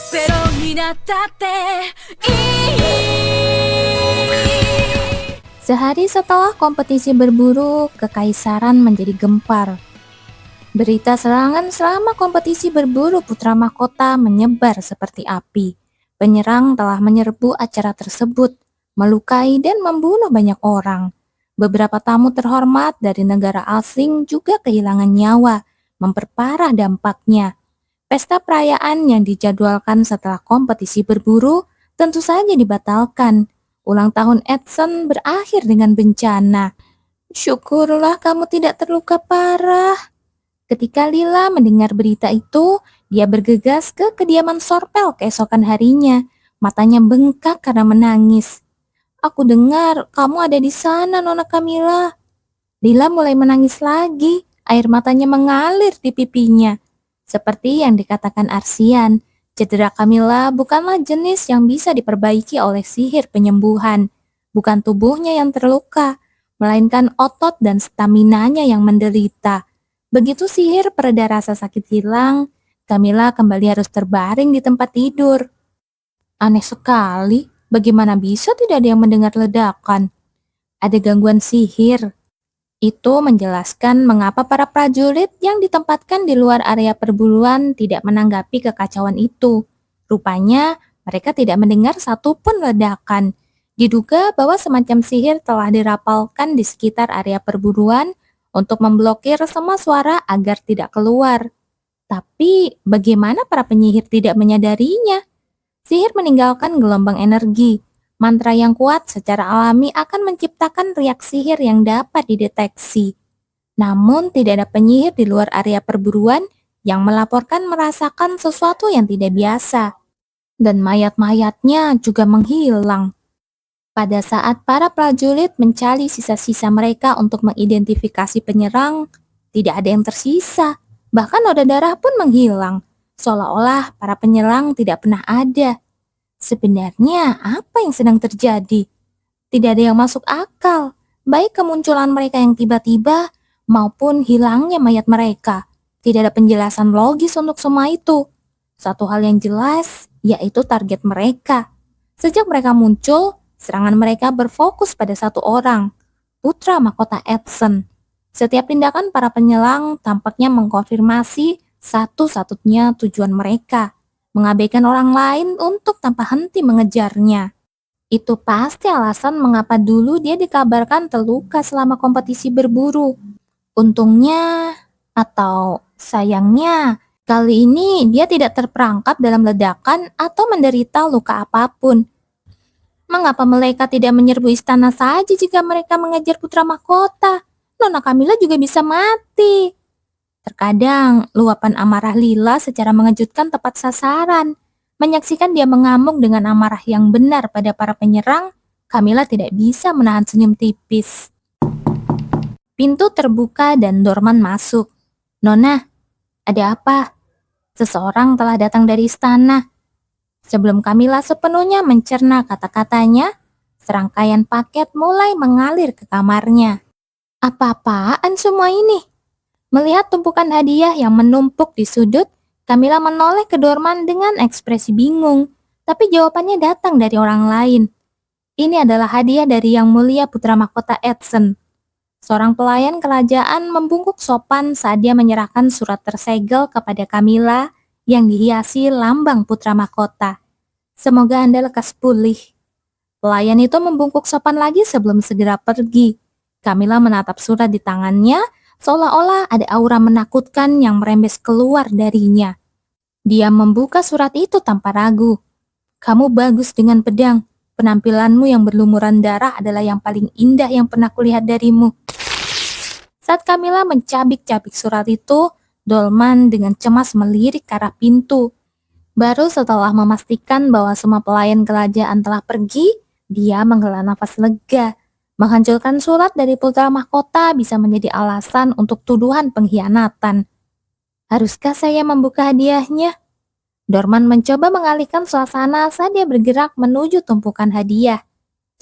ゼロになったっていい。Sehari setelah kompetisi berburu, kekaisaran menjadi gempar. Berita serangan selama kompetisi berburu putra mahkota menyebar seperti api. Penyerang telah menyerbu acara tersebut, melukai dan membunuh banyak orang. Beberapa tamu terhormat dari negara asing juga kehilangan nyawa, memperparah dampaknya. Pesta perayaan yang dijadwalkan setelah kompetisi berburu tentu saja dibatalkan. Ulang tahun Edson berakhir dengan bencana. Syukurlah kamu tidak terluka parah. Ketika Lila mendengar berita itu, dia bergegas ke kediaman Sorpel keesokan harinya. Matanya bengkak karena menangis. Aku dengar kamu ada di sana, Nona Camilla. Lila mulai menangis lagi. Air matanya mengalir di pipinya. Seperti yang dikatakan Arsian, cedera Camilla bukanlah jenis yang bisa diperbaiki oleh sihir penyembuhan. Bukan tubuhnya yang terluka, melainkan otot dan staminanya yang menderita. Begitu sihir pereda rasa sakit hilang, Camilla kembali harus terbaring di tempat tidur. Aneh sekali, bagaimana bisa tidak ada yang mendengar ledakan? Ada gangguan sihir. Itu menjelaskan mengapa para prajurit yang ditempatkan di luar area perburuan tidak menanggapi kekacauan itu. Rupanya mereka tidak mendengar satupun ledakan. Diduga bahwa semacam sihir telah dirapalkan di sekitar area perburuan untuk memblokir semua suara agar tidak keluar. Tapi bagaimana para penyihir tidak menyadarinya? Sihir meninggalkan gelombang energi. Mantra yang kuat secara alami akan menciptakan riak sihir yang dapat dideteksi. Namun tidak ada penyihir di luar area perburuan yang melaporkan merasakan sesuatu yang tidak biasa. Dan mayat-mayatnya juga menghilang. Pada saat para prajurit mencari sisa-sisa mereka untuk mengidentifikasi penyerang, tidak ada yang tersisa. Bahkan noda darah pun menghilang, seolah-olah para penyerang tidak pernah ada. Sebenarnya apa yang sedang terjadi? Tidak ada yang masuk akal, baik kemunculan mereka yang tiba-tiba maupun hilangnya mayat mereka. Tidak ada penjelasan logis untuk semua itu. Satu hal yang jelas, yaitu target mereka. Sejak mereka muncul, serangan mereka berfokus pada satu orang, putra mahkota Edson. Setiap tindakan para penyelang tampaknya mengkonfirmasi satu-satunya tujuan mereka, mengabaikan orang lain untuk tanpa henti mengejarnya. Itu pasti alasan mengapa dulu dia dikabarkan terluka selama kompetisi berburu. Untungnya, atau sayangnya, kali ini dia tidak terperangkap dalam ledakan atau menderita luka apapun. Mengapa mereka tidak menyerbu istana saja jika mereka mengejar putra mahkota? Nona Camilla juga bisa mati. Terkadang, luapan amarah Lila secara mengejutkan tepat sasaran. Menyaksikan dia mengamuk dengan amarah yang benar pada para penyerang, Camilla tidak bisa menahan senyum tipis. Pintu terbuka dan Dorman masuk. Nona, ada apa? Seseorang telah datang dari istana. Sebelum Camilla sepenuhnya mencerna kata-katanya, serangkaian paket mulai mengalir ke kamarnya. Apa-apaan semua ini? Melihat tumpukan hadiah yang menumpuk di sudut, Camilla menoleh ke Dorman dengan ekspresi bingung, tapi jawabannya datang dari orang lain. Ini adalah hadiah dari Yang Mulia Putra Mahkota Edson. Seorang pelayan kerajaan membungkuk sopan saat dia menyerahkan surat tersegel kepada Camilla yang dihiasi lambang Putra Mahkota. Semoga Anda lekas pulih. Pelayan itu membungkuk sopan lagi sebelum segera pergi. Camilla menatap surat di tangannya, seolah-olah ada aura menakutkan yang merembes keluar darinya. Dia membuka surat itu tanpa ragu. Kamu bagus dengan pedang. Penampilanmu yang berlumuran darah adalah yang paling indah yang pernah kulihat darimu. Saat Camilla mencabik-cabik surat itu, Dolman dengan cemas melirik ke arah pintu. Baru setelah memastikan bahwa semua pelayan kerajaan telah pergi, dia menghela nafas lega. Menghancurkan surat dari putra mahkota bisa menjadi alasan untuk tuduhan pengkhianatan. Haruskah saya membuka hadiahnya? Dorman mencoba mengalihkan suasana saat dia bergerak menuju tumpukan hadiah.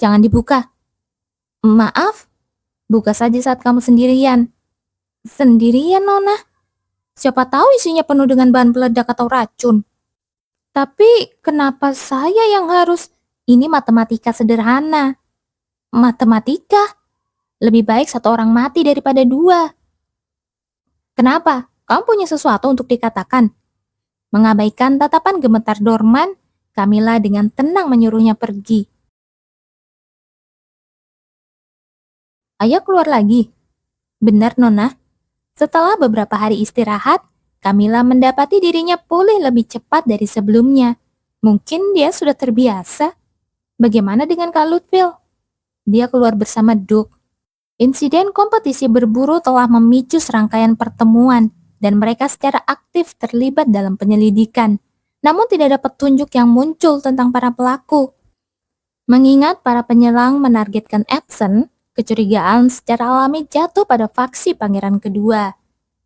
Jangan dibuka. Maaf, buka saja saat kamu sendirian. Sendirian, Nona? Siapa tahu isinya penuh dengan bahan peledak atau racun. Tapi kenapa saya yang harus? Ini matematika sederhana. Matematika? Lebih baik satu orang mati daripada dua. Kenapa? Kamu punya sesuatu untuk dikatakan? Mengabaikan tatapan gemetar Dorman, Camilla dengan tenang menyuruhnya pergi. Ayo keluar lagi. Benar, Nona. Setelah beberapa hari istirahat, Camilla mendapati dirinya pulih lebih cepat dari sebelumnya. Mungkin dia sudah terbiasa. Bagaimana dengan Kak Lutfil? Dia keluar bersama Duke. Insiden kompetisi berburu telah memicu serangkaian pertemuan dan mereka secara aktif terlibat dalam penyelidikan. Namun tidak ada petunjuk yang muncul tentang para pelaku. Mengingat para penyelang menargetkan Edson, kecurigaan secara alami jatuh pada faksi pangeran kedua.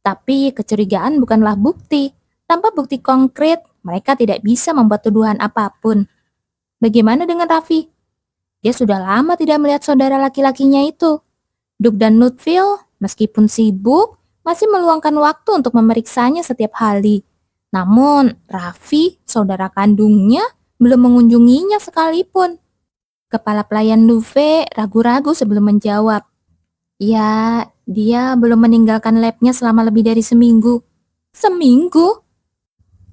Tapi kecurigaan bukanlah bukti. Tanpa bukti konkret, mereka tidak bisa membuat tuduhan apapun. Bagaimana dengan Raffi? Dia sudah lama tidak melihat saudara laki-lakinya itu. Duke dan Lutfil, meskipun sibuk, masih meluangkan waktu untuk memeriksanya setiap hari. Namun, Raffi, saudara kandungnya, belum mengunjunginya sekalipun. Kepala pelayan Luve ragu-ragu sebelum menjawab. Ya, dia belum meninggalkan labnya selama lebih dari seminggu. Seminggu?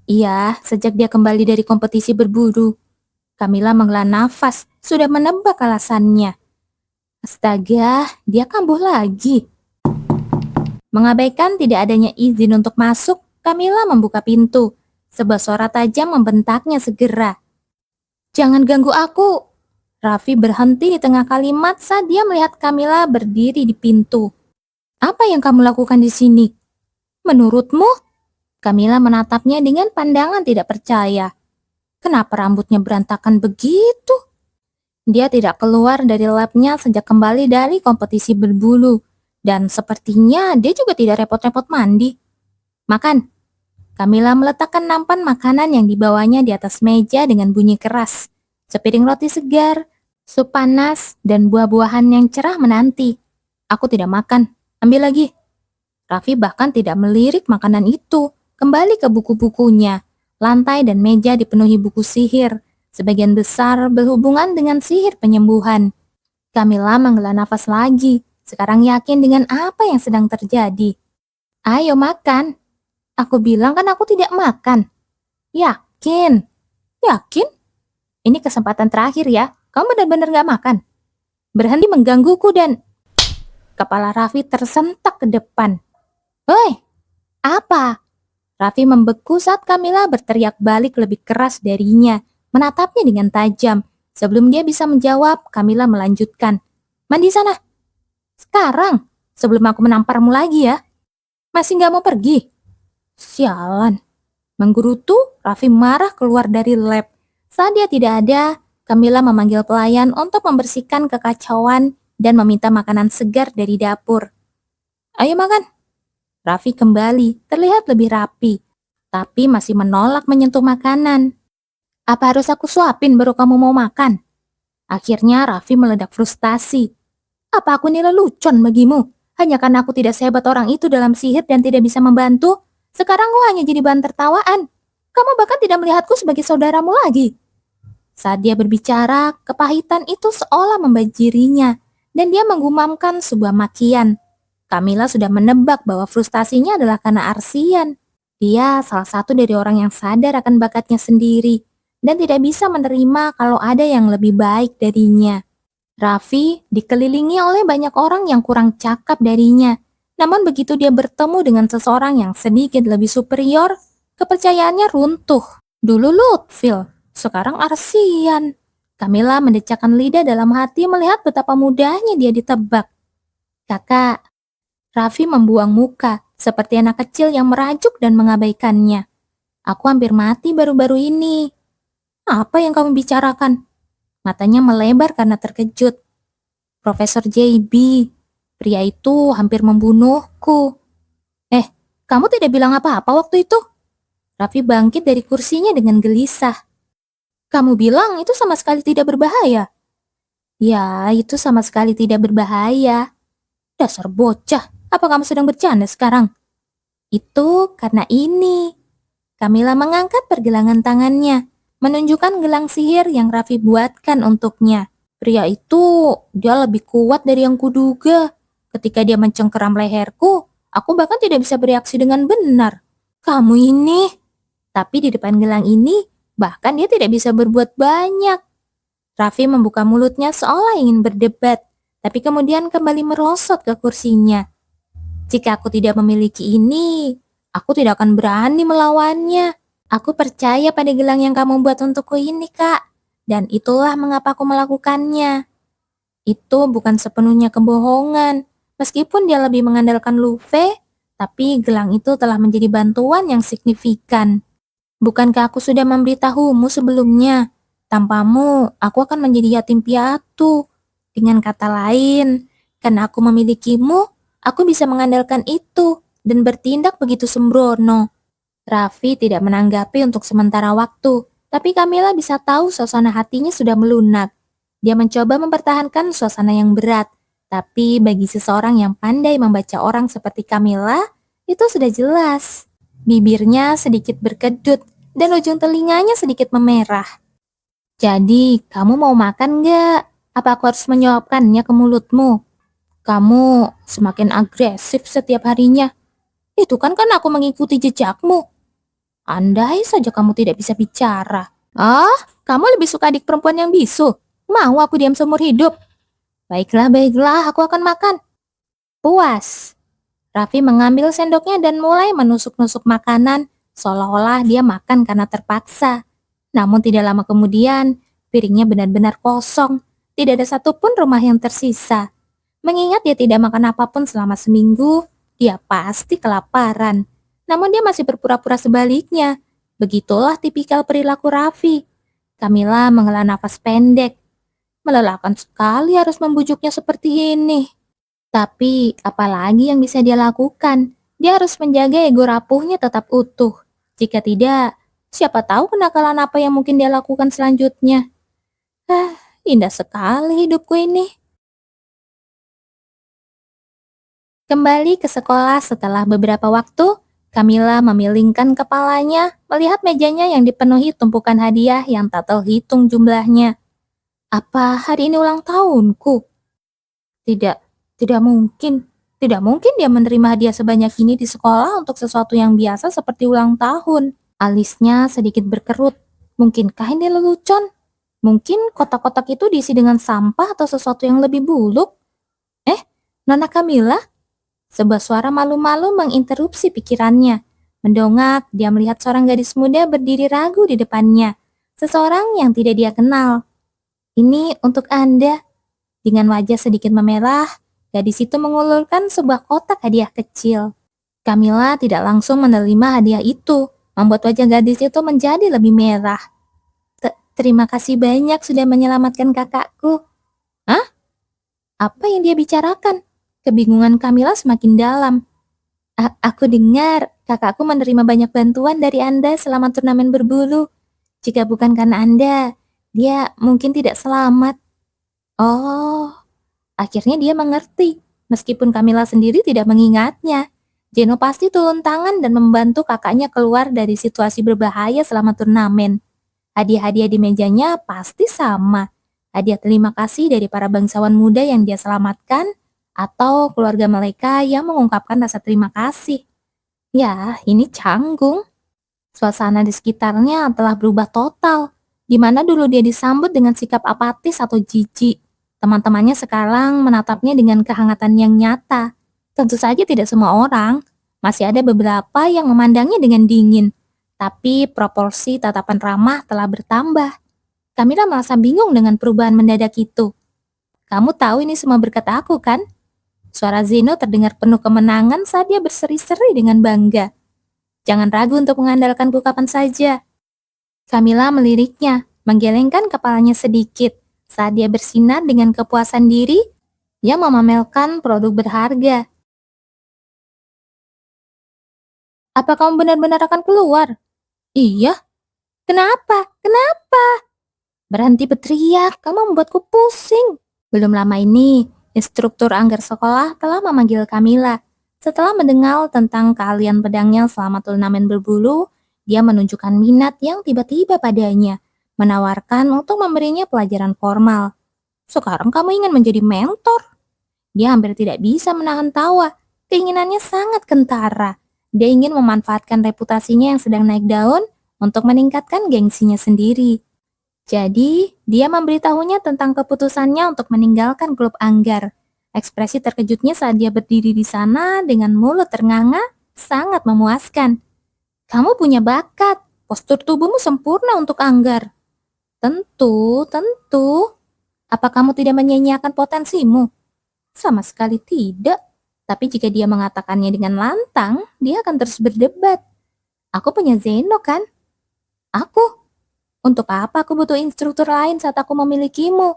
Iya, sejak dia kembali dari kompetisi berburu. Camilla menghela nafas, sudah menebak alasannya. Astaga, dia kambuh lagi. Mengabaikan tidak adanya izin untuk masuk, Camilla membuka pintu. Sebuah suara tajam membentaknya segera. Jangan ganggu aku. Raffi berhenti di tengah kalimat saat dia melihat Camilla berdiri di pintu. Apa yang kamu lakukan di sini? Menurutmu? Camilla menatapnya dengan pandangan tidak percaya. Kenapa rambutnya berantakan begitu? Dia tidak keluar dari labnya sejak kembali dari kompetisi berbulu. Dan sepertinya dia juga tidak repot-repot mandi. Makan. Camilla meletakkan nampan makanan yang dibawanya di atas meja dengan bunyi keras. Sepiring roti segar, sup panas, dan buah-buahan yang cerah menanti. Aku tidak makan. Ambil lagi. Raffi bahkan tidak melirik makanan itu. Kembali ke buku-bukunya. Lantai dan meja dipenuhi buku sihir. Sebagian besar berhubungan dengan sihir penyembuhan. Camilla menghela nafas lagi. Sekarang yakin dengan apa yang sedang terjadi. Ayo makan. Aku bilang kan aku tidak makan. Yakin? Yakin? Ini kesempatan terakhir ya. Kamu benar-benar gak makan. Berhenti menggangguku dan... Kepala Raffi tersentak ke depan. Hei, apa? Raffi membeku saat Camilla berteriak balik lebih keras darinya. Menatapnya dengan tajam. Sebelum dia bisa menjawab, Camilla melanjutkan. Mandi sana. Sekarang, sebelum aku menamparmu lagi ya. Masih gak mau pergi? Sialan. Menggerutu, Raffi marah keluar dari lab. Saat dia tidak ada, Camilla memanggil pelayan untuk membersihkan kekacauan dan meminta makanan segar dari dapur. Ayo makan. Raffi kembali, terlihat lebih rapi, tapi masih menolak menyentuh makanan. Apa harus aku suapin baru kamu mau makan? Akhirnya Raffi meledak frustasi. Apa aku ini lelucon bagimu? Hanya karena aku tidak sehebat orang itu dalam sihir dan tidak bisa membantu, sekarang aku hanya jadi bahan tertawaan. Kamu bahkan tidak melihatku sebagai saudaramu lagi. Saat dia berbicara, kepahitan itu seolah membanjirinya, dan dia menggumamkan sebuah makian. Camilla sudah menebak bahwa frustasinya adalah karena Arsian. Dia salah satu dari orang yang sadar akan bakatnya sendiri, dan tidak bisa menerima kalau ada yang lebih baik darinya. Raffi dikelilingi oleh banyak orang yang kurang cakap darinya. Namun begitu dia bertemu dengan seseorang yang sedikit lebih superior, kepercayaannya runtuh. Dulu Lutfil, sekarang Arsian. Camilla mendecakkan lidah dalam hati melihat betapa mudahnya dia ditebak. Kakak, Raffi membuang muka seperti anak kecil yang merajuk dan mengabaikannya. Aku hampir mati baru-baru ini. Apa yang kamu bicarakan? Matanya melebar karena terkejut. Profesor JB, pria itu hampir membunuhku. Kamu tidak bilang apa-apa waktu itu? Raffi bangkit dari kursinya dengan gelisah. Kamu bilang itu sama sekali tidak berbahaya. Ya, itu sama sekali tidak berbahaya. Dasar bocah, apa kamu sedang bercanda sekarang? Itu karena ini. Kamila mengangkat pergelangan tangannya, menunjukkan gelang sihir yang Raffi buatkan untuknya. Pria itu, dia lebih kuat dari yang kuduga. Ketika dia mencengkeram leherku, aku bahkan tidak bisa bereaksi dengan benar. Kamu ini. Tapi di depan gelang ini, bahkan dia tidak bisa berbuat banyak. Raffi membuka mulutnya seolah ingin berdebat, tapi kemudian kembali merosot ke kursinya. Jika aku tidak memiliki ini, aku tidak akan berani melawannya. Aku percaya pada gelang yang kamu buat untukku ini, Kak. Dan itulah mengapa aku melakukannya. Itu bukan sepenuhnya kebohongan. Meskipun dia lebih mengandalkan Luffy, tapi gelang itu telah menjadi bantuan yang signifikan. Bukankah aku sudah memberitahumu sebelumnya? Tanpamu, aku akan menjadi yatim piatu. Dengan kata lain, karena aku memilikimu, aku bisa mengandalkan itu dan bertindak begitu sembrono. Raffi tidak menanggapi untuk sementara waktu, tapi Kamila bisa tahu suasana hatinya sudah melunak. Dia mencoba mempertahankan suasana yang berat, tapi bagi seseorang yang pandai membaca orang seperti Kamila, itu sudah jelas. Bibirnya sedikit berkedut dan ujung telinganya sedikit memerah. Jadi, kamu mau makan nggak? Apa aku harus menyuapkannya ke mulutmu? Kamu semakin agresif setiap harinya. Itu kan karena aku mengikuti jejakmu. Andai saja kamu tidak bisa bicara. Ah, kamu lebih suka adik perempuan yang bisu. Mau aku diam seumur hidup? Baiklah, aku akan makan. Puas. Raffi mengambil sendoknya dan mulai menusuk-nusuk makanan, seolah-olah dia makan karena terpaksa. Namun tidak lama kemudian, piringnya benar-benar kosong. Tidak ada satupun rumah yang tersisa. Mengingat dia tidak makan apapun selama seminggu, dia pasti kelaparan. Namun dia masih berpura-pura sebaliknya. Begitulah tipikal perilaku Raffi. Kamila menghela nafas pendek. Melelahkan sekali harus membujuknya seperti ini. Tapi apalagi yang bisa dia lakukan? Dia harus menjaga ego rapuhnya tetap utuh. Jika tidak, siapa tahu kenakalan apa yang mungkin dia lakukan selanjutnya. Indah sekali hidupku ini. Kembali ke sekolah setelah beberapa waktu, Kamila memilingkan kepalanya melihat mejanya yang dipenuhi tumpukan hadiah yang tak terhitung jumlahnya. Apa hari ini ulang tahunku? Tidak, tidak mungkin. Tidak mungkin dia menerima hadiah sebanyak ini di sekolah untuk sesuatu yang biasa seperti ulang tahun. Alisnya sedikit berkerut. Mungkinkah ini lelucon? Mungkin kotak-kotak itu diisi dengan sampah atau sesuatu yang lebih buluk? Nona Kamila? Sebuah suara malu-malu menginterupsi pikirannya. Mendongak, dia melihat seorang gadis muda berdiri ragu di depannya. Seseorang yang tidak dia kenal. Ini untuk Anda. Dengan wajah sedikit memerah, gadis itu mengulurkan sebuah kotak hadiah kecil. Kamila tidak langsung menerima hadiah itu, membuat wajah gadis itu menjadi lebih merah. Terima kasih banyak sudah menyelamatkan kakakku. Hah? Apa yang dia bicarakan? Kebingungan Kamila semakin dalam. Aku dengar kakakku menerima banyak bantuan dari Anda selama turnamen berbulu. Jika bukan karena Anda, dia mungkin tidak selamat. Oh, akhirnya dia mengerti. Meskipun Kamila sendiri tidak mengingatnya. Jeno pasti turun tangan dan membantu kakaknya keluar dari situasi berbahaya selama turnamen. Hadiah-hadiah di mejanya pasti sama. Hadiah terima kasih dari para bangsawan muda yang dia selamatkan, atau keluarga mereka yang mengungkapkan rasa terima kasih. Ya, ini canggung. Suasana di sekitarnya telah berubah total. Di mana dulu dia disambut dengan sikap apatis atau jijik. Teman-temannya sekarang menatapnya dengan kehangatan yang nyata. Tentu saja tidak semua orang. Masih ada beberapa yang memandangnya dengan dingin. Tapi proporsi tatapan ramah telah bertambah. Kamila merasa bingung dengan perubahan mendadak itu. Kamu tahu ini semua berkat aku, kan? Suara Zeno terdengar penuh kemenangan saat dia berseri-seri dengan bangga. Jangan ragu untuk mengandalkanku kapan saja. Kamila meliriknya, menggelengkan kepalanya sedikit. Saat dia bersinar dengan kepuasan diri, dia memamerkan produk berharga. Apa kamu benar-benar akan keluar? Iya. Kenapa? Berhenti berteriak, kamu membuatku pusing. Belum lama ini, instruktur anggar sekolah telah memanggil Kamila. Setelah mendengar tentang keahlian pedangnya selama turnamen berbulu, Dia menunjukkan minat yang tiba-tiba padanya, menawarkan untuk memberinya pelajaran formal. Sekarang kamu ingin menjadi mentor? Dia hampir tidak bisa menahan tawa. Keinginannya sangat kentara. Dia ingin memanfaatkan reputasinya yang sedang naik daun untuk meningkatkan gengsinya sendiri. Jadi, dia memberitahunya tentang keputusannya untuk meninggalkan klub Anggar. Ekspresi terkejutnya saat dia berdiri di sana dengan mulut ternganga sangat memuaskan. Kamu punya bakat, postur tubuhmu sempurna untuk Anggar. Tentu, tentu. Apa kamu tidak menyia-nyiakan potensimu? Sama sekali tidak. Tapi jika dia mengatakannya dengan lantang, dia akan terus berdebat. Aku punya Zeno kan? Aku? Untuk apa aku butuh instruktur lain saat aku memilikimu?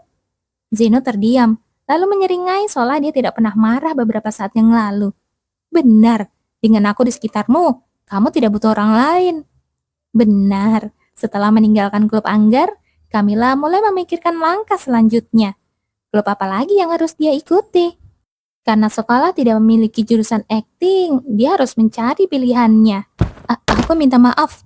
Zeno terdiam, lalu menyeringai seolah dia tidak pernah marah beberapa saat yang lalu. Benar, dengan aku di sekitarmu, kamu tidak butuh orang lain. Benar, setelah meninggalkan klub Anggar, Camilla mulai memikirkan langkah selanjutnya. Klub apa lagi yang harus dia ikuti? Karena sekolah tidak memiliki jurusan akting, dia harus mencari pilihannya. Aku minta maaf.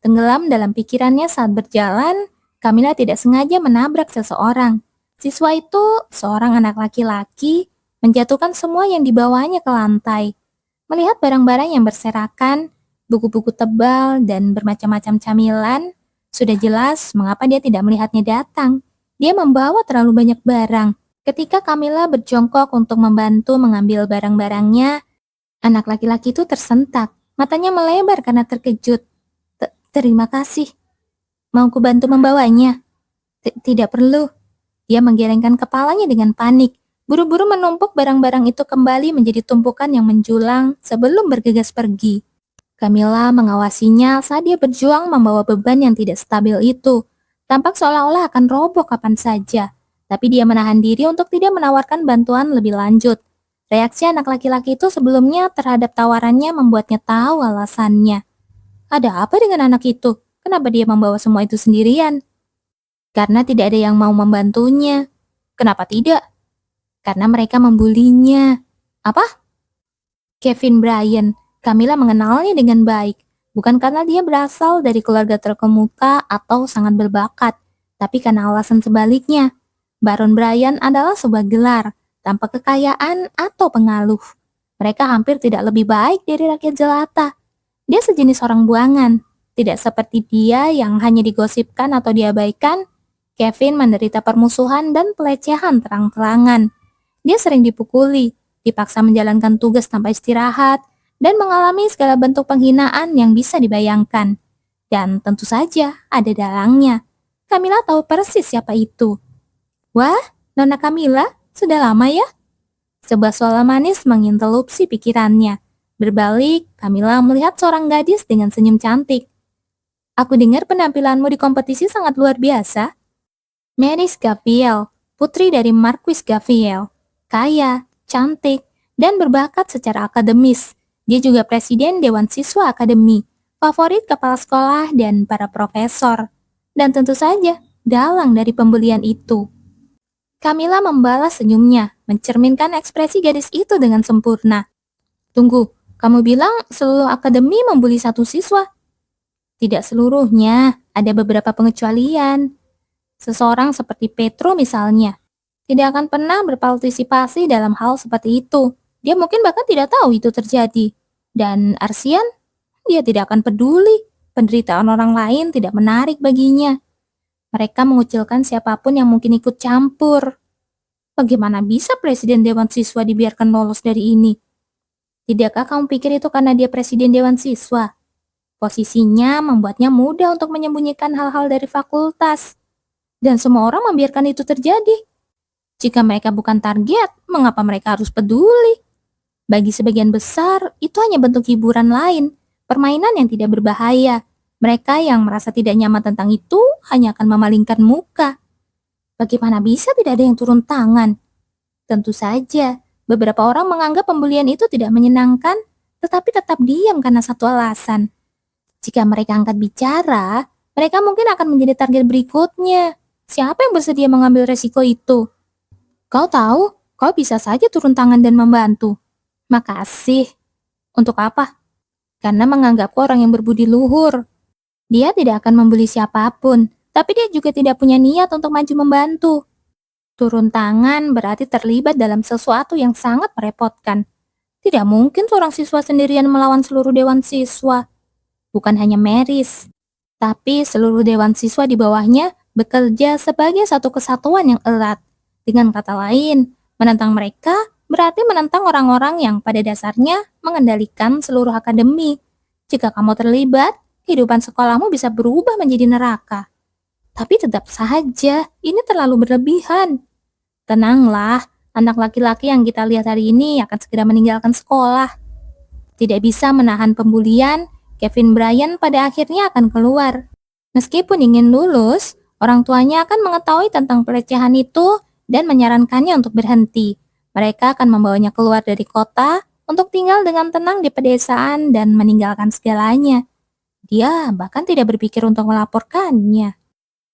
Tenggelam dalam pikirannya saat berjalan, Camilla tidak sengaja menabrak seseorang. Siswa itu, seorang anak laki-laki, menjatuhkan semua yang dibawanya ke lantai. Melihat barang-barang yang berserakan, buku-buku tebal, dan bermacam-macam camilan, sudah jelas mengapa dia tidak melihatnya datang. Dia membawa terlalu banyak barang. Ketika Camilla berjongkok untuk membantu mengambil barang-barangnya, anak laki-laki itu tersentak. Matanya melebar karena terkejut. Terima kasih. Mau ku bantu membawanya? Tidak perlu. Dia menggelengkan kepalanya dengan panik. Buru-buru menumpuk barang-barang itu kembali menjadi tumpukan yang menjulang sebelum bergegas pergi. Camilla mengawasinya saat dia berjuang membawa beban yang tidak stabil itu. Tampak seolah-olah akan roboh kapan saja. Tapi dia menahan diri untuk tidak menawarkan bantuan lebih lanjut. Reaksi anak laki-laki itu sebelumnya terhadap tawarannya membuatnya tahu alasannya. Ada apa dengan anak itu? Kenapa dia membawa semua itu sendirian? Karena tidak ada yang mau membantunya. Kenapa tidak? Karena mereka membulinya. Apa? Kevin Bryant. Camilla mengenalnya dengan baik. Bukan karena dia berasal dari keluarga terkemuka atau sangat berbakat, tapi karena alasan sebaliknya. Baron Bryant adalah sebuah gelar, tanpa kekayaan atau pengaruh. Mereka hampir tidak lebih baik dari rakyat jelata. Dia sejenis orang buangan, tidak seperti dia yang hanya digosipkan atau diabaikan. Kevin menderita permusuhan dan pelecehan terang-terangan. Dia sering dipukuli, dipaksa menjalankan tugas tanpa istirahat, dan mengalami segala bentuk penghinaan yang bisa dibayangkan. Dan tentu saja ada dalangnya. Camilla tahu persis siapa itu. Wah, Nona Camilla, sudah lama ya? Sebuah suara manis menginterupsi pikirannya. Berbalik, Camilla melihat seorang gadis dengan senyum cantik. Aku dengar penampilanmu di kompetisi sangat luar biasa. Maris Gaviel, putri dari Marquis Gaviel. Kaya, cantik, dan berbakat secara akademis. Dia juga presiden Dewan Siswa Akademi, favorit kepala sekolah dan para profesor. Dan tentu saja, dalang dari pembelian itu. Camilla membalas senyumnya, mencerminkan ekspresi gadis itu dengan sempurna. Tunggu, kamu bilang seluruh akademi membuli satu siswa? Tidak seluruhnya, ada beberapa pengecualian. Seseorang seperti Petro misalnya, tidak akan pernah berpartisipasi dalam hal seperti itu. Dia mungkin bahkan tidak tahu itu terjadi. Dan Arsian, dia tidak akan peduli. Penderitaan orang lain tidak menarik baginya. Mereka mengucilkan siapapun yang mungkin ikut campur. Bagaimana bisa presiden Dewan Siswa dibiarkan lolos dari ini? Tidakkah kamu pikir itu karena dia presiden Dewan Siswa? Posisinya membuatnya mudah untuk menyembunyikan hal-hal dari fakultas. Dan semua orang membiarkan itu terjadi. Jika mereka bukan target, mengapa mereka harus peduli? Bagi sebagian besar, itu hanya bentuk hiburan lain, permainan yang tidak berbahaya. Mereka yang merasa tidak nyaman tentang itu hanya akan memalingkan muka. Bagaimana bisa tidak ada yang turun tangan? Tentu saja, beberapa orang menganggap pembulian itu tidak menyenangkan, tetapi tetap diam karena satu alasan. Jika mereka angkat bicara, mereka mungkin akan menjadi target berikutnya. Siapa yang bersedia mengambil resiko itu? Kau tahu, kau bisa saja turun tangan dan membantu. Makasih. Untuk apa? Karena menganggapku orang yang berbudi luhur. Dia tidak akan membuli siapapun, tapi dia juga tidak punya niat untuk maju membantu. Turun tangan berarti terlibat dalam sesuatu yang sangat merepotkan. Tidak mungkin seorang siswa sendirian melawan seluruh dewan siswa. Bukan hanya Meris, tapi seluruh dewan siswa di bawahnya bekerja sebagai satu kesatuan yang erat. Dengan kata lain, menentang mereka berarti menentang orang-orang yang pada dasarnya mengendalikan seluruh akademi. Jika kamu terlibat, kehidupan sekolahmu bisa berubah menjadi neraka. Tapi tetap saja, ini terlalu berlebihan. Tenanglah, anak laki-laki yang kita lihat hari ini akan segera meninggalkan sekolah. Tidak bisa menahan pembulian, Kevin Bryant pada akhirnya akan keluar. Meskipun ingin lulus, orang tuanya akan mengetahui tentang pelecehan itu dan menyarankannya untuk berhenti. Mereka akan membawanya keluar dari kota untuk tinggal dengan tenang di pedesaan dan meninggalkan segalanya. Dia bahkan tidak berpikir untuk melaporkannya.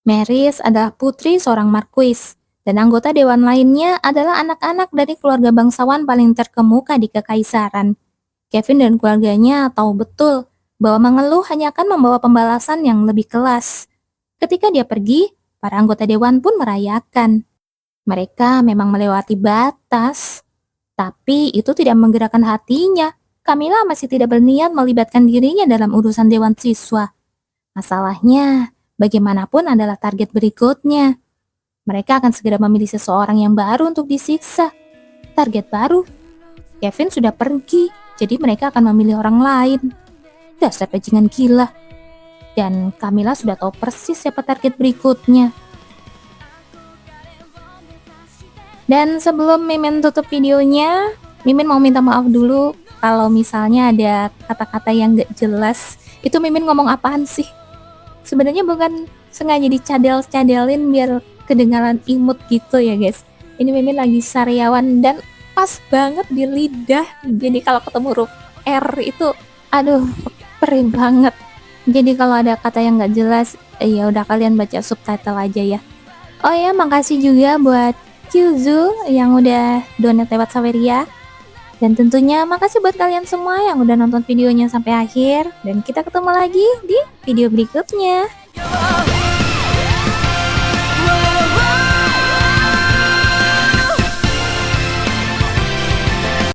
Meris adalah putri seorang markuis, dan anggota dewan lainnya adalah anak-anak dari keluarga bangsawan paling terkemuka di kekaisaran. Kevin dan keluarganya tahu betul bahwa mengeluh hanya akan membawa pembalasan yang lebih kelas. Ketika dia pergi, para anggota dewan pun merayakan. Mereka memang melewati batas, tapi itu tidak menggerakkan hatinya. Camilla masih tidak berniat melibatkan dirinya dalam urusan dewan siswa. Masalahnya, bagaimanapun adalah target berikutnya. Mereka akan segera memilih seseorang yang baru untuk disiksa. Target baru. Kevin sudah pergi, jadi mereka akan memilih orang lain. Dasar bajingan gila. Dan Camilla sudah tahu persis siapa target berikutnya. Dan sebelum Mimin tutup videonya, Mimin mau minta maaf dulu kalau misalnya ada kata-kata yang gak jelas. Itu Mimin ngomong apaan sih? Sebenarnya bukan sengaja dicadel-cadelin biar kedengaran imut gitu ya guys. Ini Mimin lagi sariawan dan pas banget di lidah. Jadi kalau ketemu huruf R itu, aduh, perih banget. Jadi kalau ada kata yang gak jelas, ya udah kalian baca subtitle aja ya. Oh ya, makasih juga buat Kyuzu yang udah donate lewat Saweria. Dan tentunya makasih buat kalian semua yang udah nonton videonya sampai akhir. Dan kita ketemu lagi di video berikutnya.